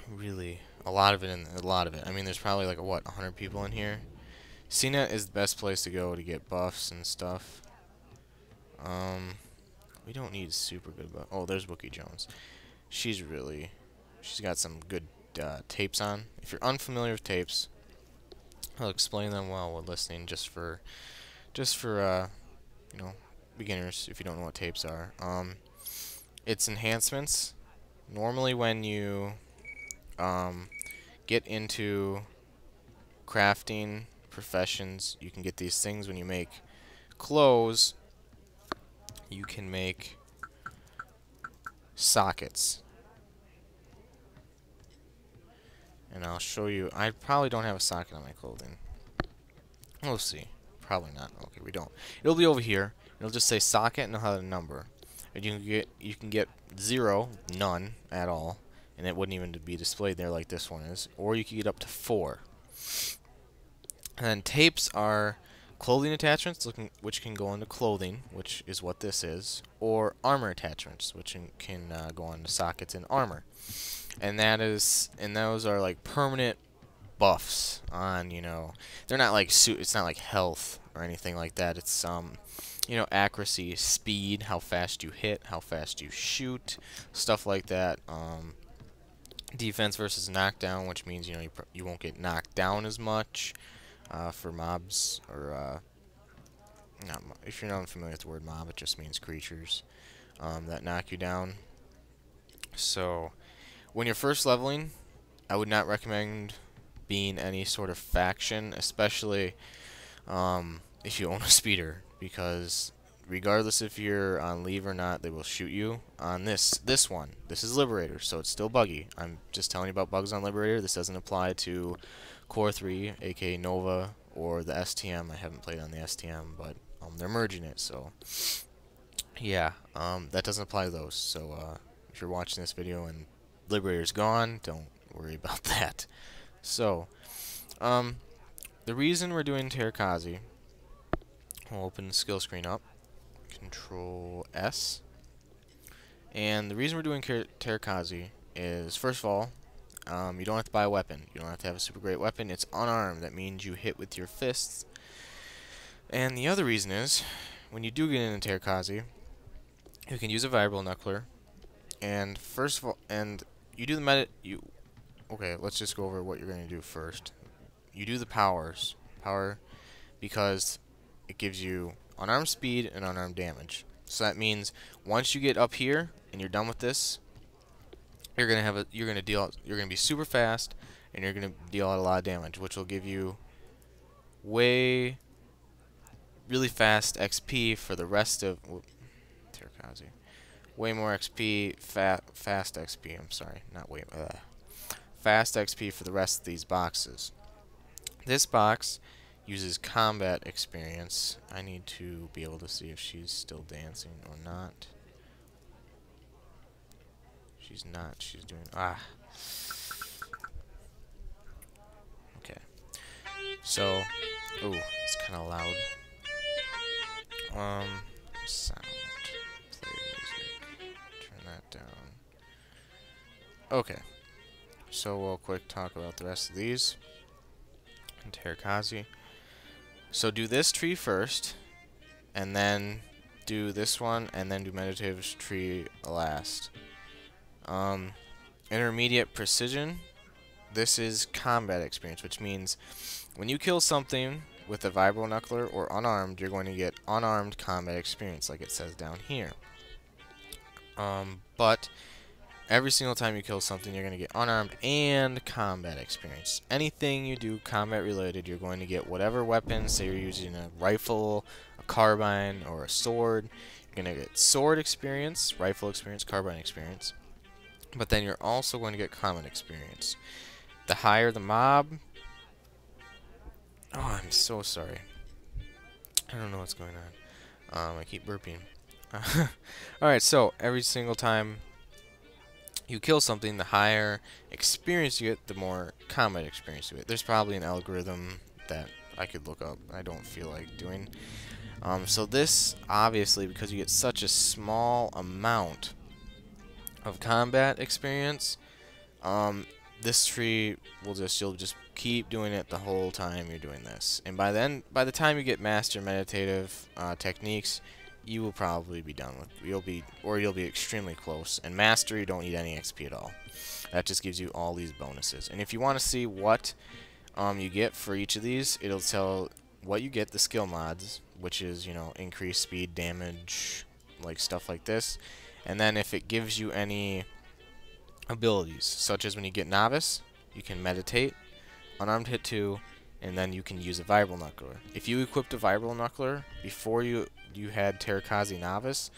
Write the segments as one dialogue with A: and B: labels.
A: really a lot of it. I mean, there's probably like 100 people in here. CNET is the best place to go to get buffs and stuff. We don't need super good buff. Oh, there's Wookie Jones. She's got some good tapes on. If you're unfamiliar with tapes, I'll explain them while we're listening, just for you know, beginners if you don't know what tapes are. It's enhancements. Normally, when you get into crafting professions, you can get these things. When you make clothes, you can make sockets. And I'll show you. I probably don't have a socket on my clothing. We'll see. Probably not. Okay, we don't. It'll be over here. It'll just say socket and it'll have a number. And you can get 0, none at all, and it wouldn't even be displayed there like this one is. Or you can get up to 4. And then tapes are clothing attachments, which can go into clothing, which is what this is, or armor attachments, which can go into sockets and armor. And those are like permanent buffs on, they're not like it's not like health or anything like that. It's accuracy, speed, how fast you hit, how fast you shoot, stuff like that. Defense versus knockdown, which means you won't get knocked down as much for mobs, or if you're not familiar with the word mob, it just means creatures that knock you down. So when you're first leveling, I would not recommend being any sort of faction, especially if you own a speeder, because regardless if you're on leave or not, they will shoot you. On this one, this is Liberator, so it's still buggy. I'm just telling you about bugs on Liberator. This doesn't apply to Core 3, aka Nova, or the STM. I haven't played on the STM, but they're merging it, so yeah, that doesn't apply to those. So if you're watching this video and Liberator's gone, don't worry about that. So, the reason we're doing Terrakazi, we'll open the skill screen up, Control S, and the reason we're doing Terrakazi is, first of all, you don't have to buy a weapon. You don't have to have a super great weapon. It's unarmed. That means you hit with your fists. And the other reason is, when you do get into Terrakazi, you can use a vibral knuckler. And first of all, you do the okay, let's just go over what you're going to do first. You do the power, because it gives you unarmed speed and unarmed damage. So that means once you get up here and you're done with this, you're gonna be super fast, and you're gonna deal out a lot of damage, which will give you really fast XP for the rest of Terrakazi. Way more XP, fast XP. I'm sorry, not way. Fast XP for the rest of these boxes. This box uses combat experience. I need to be able to see if she's still dancing or not. She's not. She's doing Okay. So, ooh, it's kind of loud. Sound. Play music. Turn that down. Okay. So we'll quick talk about the rest of these. And Terrakazi. So do this tree first, and then do this one, and then do Meditative's tree last. Intermediate precision. This is combat experience, which means when you kill something with a vibro knuckler or unarmed, you're going to get unarmed combat experience, like it says down here. But every single time you kill something, you're going to get unarmed and combat experience. Anything you do combat related, you're going to get whatever weapon. Say you're using a rifle, a carbine, or a sword. You're going to get sword experience, rifle experience, carbine experience. But then you're also going to get combat experience. The higher the mob... Oh, I'm so sorry. I don't know what's going on. I keep burping. Alright, so every single time you kill something, the higher experience you get, the more combat experience you get. There's probably an algorithm that I could look up. I don't feel like doing. So this, obviously, because you get such a small amount of combat experience, this tree will you'll just keep doing it the whole time you're doing this. And by the time you get master meditative techniques, you will probably be done with. You'll be extremely close. And master, you don't need any XP at all. That just gives you all these bonuses. And if you want to see what you get for each of these, it'll tell what you get, the skill mods, which is, you know, increased speed, damage, like stuff like this. And then if it gives you any abilities, such as when you get novice, you can meditate, unarmed hit 2, and then you can use a vibral knuckler. If you equipped a vibral knuckler before you had Terrakazi novice,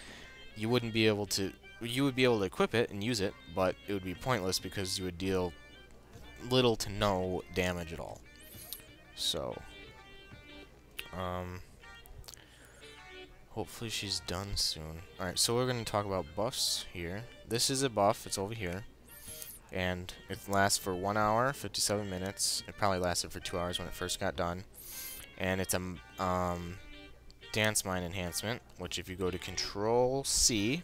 A: you would be able to equip it and use it, but it would be pointless because you would deal little to no damage at all. So hopefully she's done soon. Alright, so we're going to talk about buffs here. This is a buff, it's over here. And it lasts for 1 hour, 57 minutes. It probably lasted for 2 hours when it first got done. And it's a dance mind enhancement, which if you go to Control C,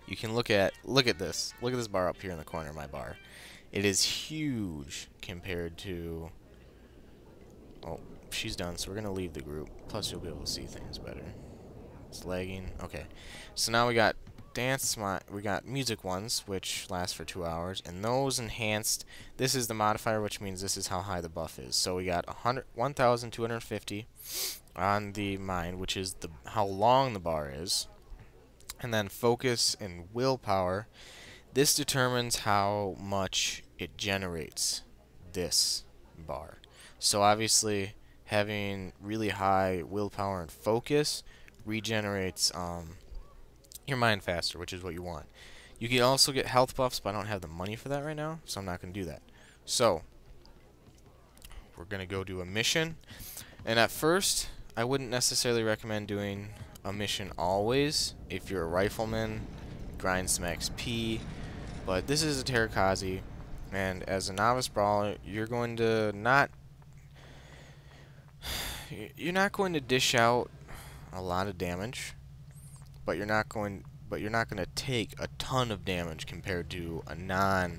A: you can look at this. Look at this bar up here in the corner of my bar. It is huge compared to... Oh, she's done, so we're going to leave the group. Plus you'll be able to see things better. It's lagging. Okay. So now we got we got music ones, which last for 2 hours, and those enhanced. This is the modifier, which means this is how high the buff is. So we got 1,250 on the mind, which is how long the bar is, and then focus and willpower. This determines how much it generates this bar. So obviously, having really high willpower and focus regenerates your mind faster, which is what you want. You can also get health buffs, but I don't have the money for that right now, so I'm not going to do that. So, we're going to go do a mission. And at first, I wouldn't necessarily recommend doing a mission always. If you're a rifleman, grind some XP. But this is a Terrakazi, and as a novice brawler, you're going to not dish out a lot of damage. But you're not going to take a ton of damage compared to a not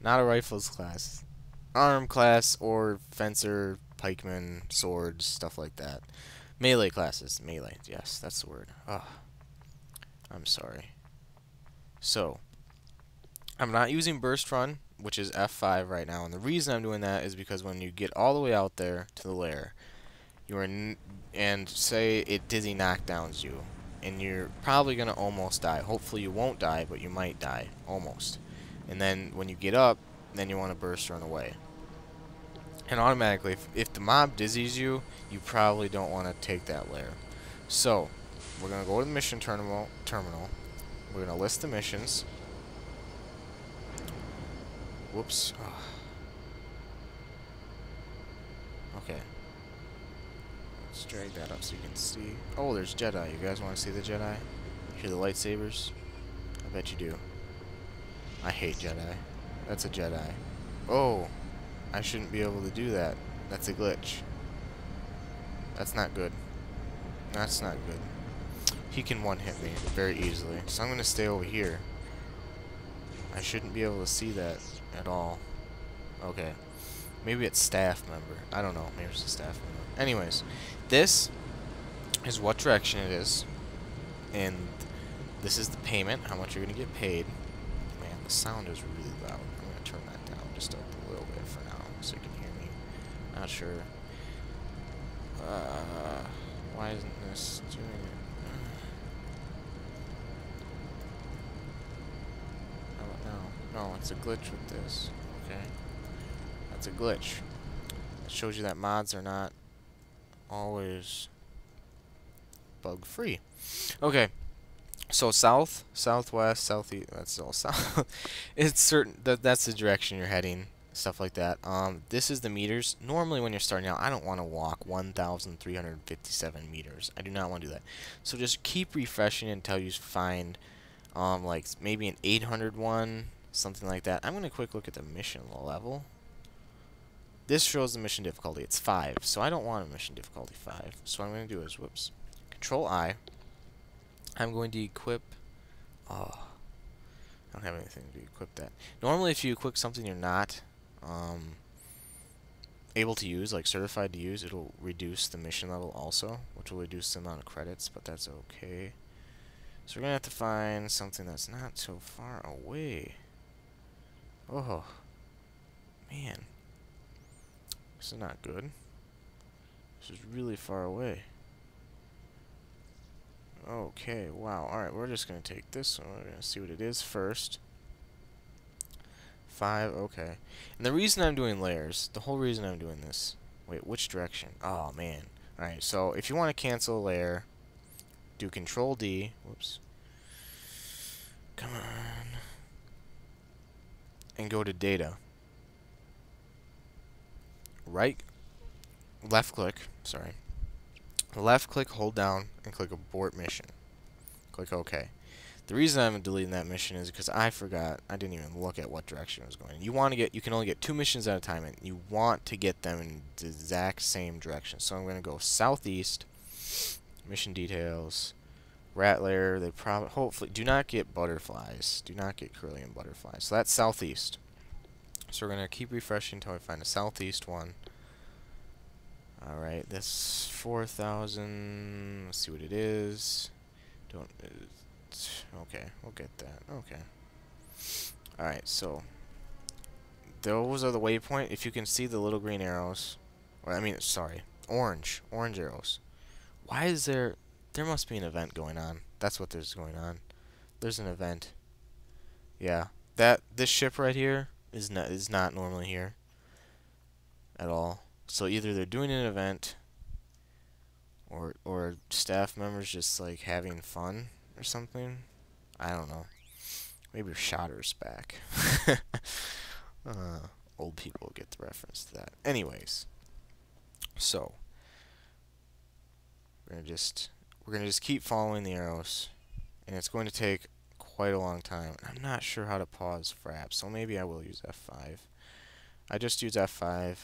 A: a rifles class, arm class, or fencer, pikeman, swords, stuff like that. Melee classes, melee. Yes, that's the word. I'm sorry. So, I'm not using burst run, which is F5 right now, and the reason I'm doing that is because when you get all the way out there to the lair, and say it dizzy knockdowns you, and you're probably gonna almost die. Hopefully you won't die, but you might die almost. And then when you get up, then you want to burst run away. And automatically, if the mob dizzies you, you probably don't want to take that lair. So we're gonna go to the mission terminal. We're gonna list the missions. Whoops. Oh. Okay. Let's drag that up so you can see. Oh, there's Jedi. You guys want to see the Jedi? Hear the lightsabers? I bet you do. I hate Jedi. That's a Jedi. Oh, I shouldn't be able to do that. That's a glitch. That's not good. That's not good. He can one-hit me very easily. So I'm going to stay over here. I shouldn't be able to see that at all. Okay. Maybe it's staff member. I don't know. Maybe it's a staff member. Anyways, this is what direction it is. And this is the payment, how much you're going to get paid. Man, the sound is really loud. I'm going to turn that down just a little bit for now so you can hear me. Not sure. Why isn't this doing it? No, it's a glitch with this. Okay. That's a glitch. It shows you that mods are not always bug-free. Okay. So south, southwest, southeast, that's all south. It's certain that's the direction you're heading, stuff like that. This is the meters. Normally when you're starting out, I don't want to walk 1,357 meters. I do not want to do that. So just keep refreshing until you find like maybe an 800 one. Something like that. I'm going to quick look at the mission level. This shows the mission difficulty. It's 5, so I don't want a mission difficulty 5. So what I'm going to do is, whoops, Control I. I'm going to equip. Oh, I don't have anything to equip that. Normally, if you equip something you're not able to use, like certified to use, it'll reduce the mission level also, which will reduce the amount of credits, but that's okay. So we're gonna have to find something that's not so far away. Oh, man. This is not good. This is really far away. Okay, wow. Alright, we're just gonna take this one. We're gonna see what it is first. 5, okay. And the reason I'm doing layers, the whole reason I'm doing this. Wait, which direction? Oh, man. Alright, so if you want to cancel a layer, do Control D. Whoops. Come on. And go to Data. Left click, sorry. Left click, hold down, and click Abort Mission. Click OK. The reason I'm deleting that mission is because I forgot. I didn't even look at what direction it was going. You can only get 2 missions at a time, and you want to get them in the exact same direction. So I'm going to go southeast. Mission details. Rat lair. They probably, hopefully, do not get butterflies. Do not get curly and butterflies. So that's southeast. So we're going to keep refreshing until we find a southeast one. Alright, this 4,000. Let's see what it is. Okay, we'll get that. Okay. Alright, so those are the waypoint. If you can see the little green arrows, or I mean, sorry, orange arrows. Why is there must be an event going on. That's what there's going on. There's an event. Yeah. This ship right here is not normally here at all. So either they're doing an event or staff members just like having fun or something. I don't know. Maybe Shotter's back. Old people get the reference to that. Anyways, so we're gonna just keep following the arrows, and it's going to take quite a long time. I'm not sure how to pause fraps, so maybe I will use F5. I just use F5.